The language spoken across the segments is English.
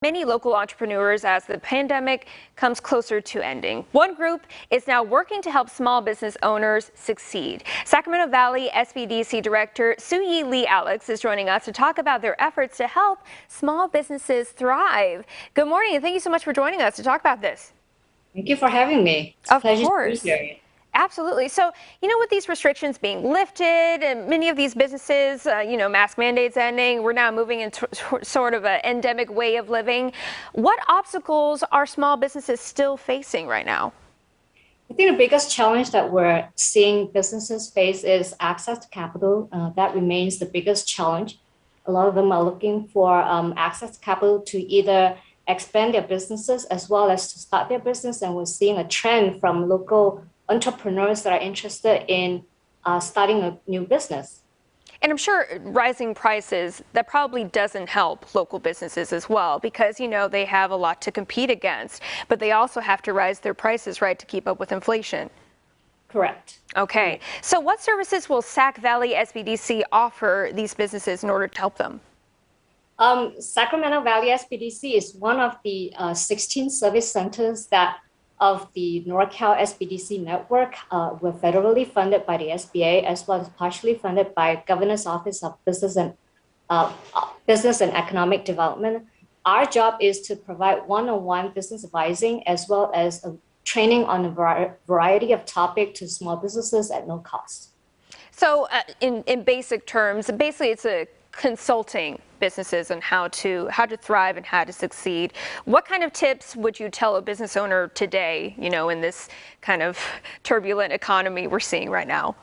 Many local entrepreneurs as the pandemic comes closer to ending. One group is now working to help small business owners succeed. Sacramento Valley SBDC Director Sue-Yi Lee Alex is joining us to talk about their efforts to help small businesses thrive. Good morning, and thank you so much for joining us to talk about this. Thank you for having me. It's a pleasure to be here. Absolutely. So, with these restrictions being lifted and many of these businesses, mask mandates ending, we're now moving into sort of an endemic way of living. What obstacles are small businesses still facing right now? I think the biggest challenge that we're seeing businesses face is access to capital. That remains the biggest challenge. A lot of them are looking for access to capital to either expand their businesses as well as to start their business. And we're seeing a trend from local entrepreneurs that are interested in starting a new business. And I'm sure rising prices, that probably doesn't help local businesses as well because, they have a lot to compete against, but they also have to rise their prices, right, to keep up with inflation. Correct. Okay. So what services will Sac Valley SBDC offer these businesses in order to help them? Sacramento Valley SBDC is one of the 16 service centers of the NorCal SBDC network. We're federally funded by the SBA as well as partially funded by Governor's Office of Business and Economic Development. Our job is to provide one-on-one business advising as well as training on a variety of topics to small businesses at no cost. So in basic terms, basically it's a consulting businesses on how to thrive and how to succeed. What kind of tips would you tell a business owner today, in this kind of turbulent economy we're seeing right now?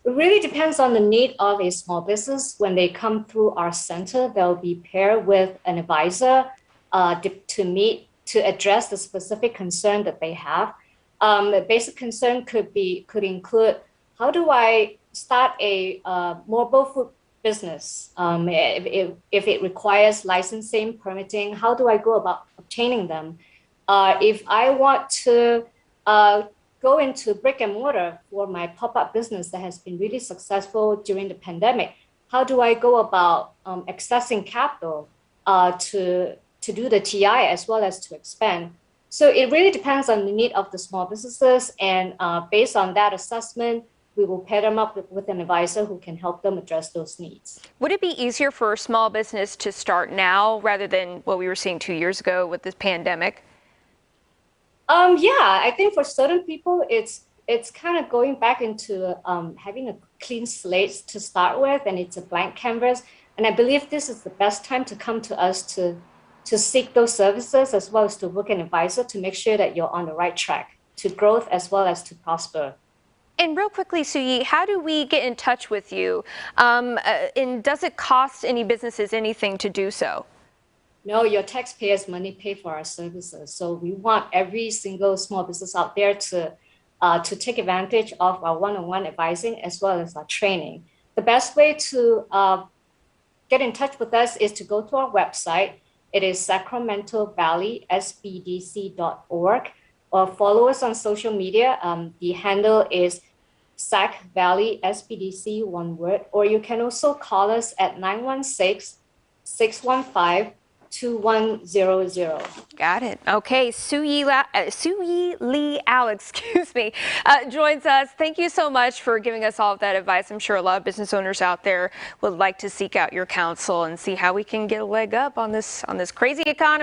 It really depends on the need of a small business. When they come through our center, they'll be paired with an advisor to address the specific concern that they have. The basic concern could include, how do I start a mobile food business? If it requires licensing, permitting, how do I go about obtaining them? If I want to go into brick and mortar for my pop-up business that has been really successful during the pandemic, how do I go about accessing capital to do the TI as well as to expand? So it really depends on the need of the small businesses, and based on that assessment, we will pair them up with an advisor who can help them address those needs. Would it be easier for a small business to start now rather than what we were seeing 2 years ago with this pandemic? Yeah, I think for certain people, it's kind of going back into having a clean slate to start with, and it's a blank canvas. And I believe this is the best time to come to us to seek those services as well as to book an advisor to make sure that you're on the right track to growth as well as to prosper. And real quickly, Sue-Yi, how do we get in touch with you? And does it cost any businesses anything to do so? No, your taxpayers' money pay for our services. So we want every single small business out there to take advantage of our one-on-one advising as well as our training. The best way to get in touch with us is to go to our website. It is sacramentovalley.sbdc.org. Or follow us on social media. The handle is Sac Valley SBDC, one word. Or you can also call us at 916-615-2100. Got it. Okay, Sue-Yi Lee Alex, joins us. Thank you so much for giving us all of that advice. I'm sure a lot of business owners out there would like to seek out your counsel and see how we can get a leg up on this crazy economy.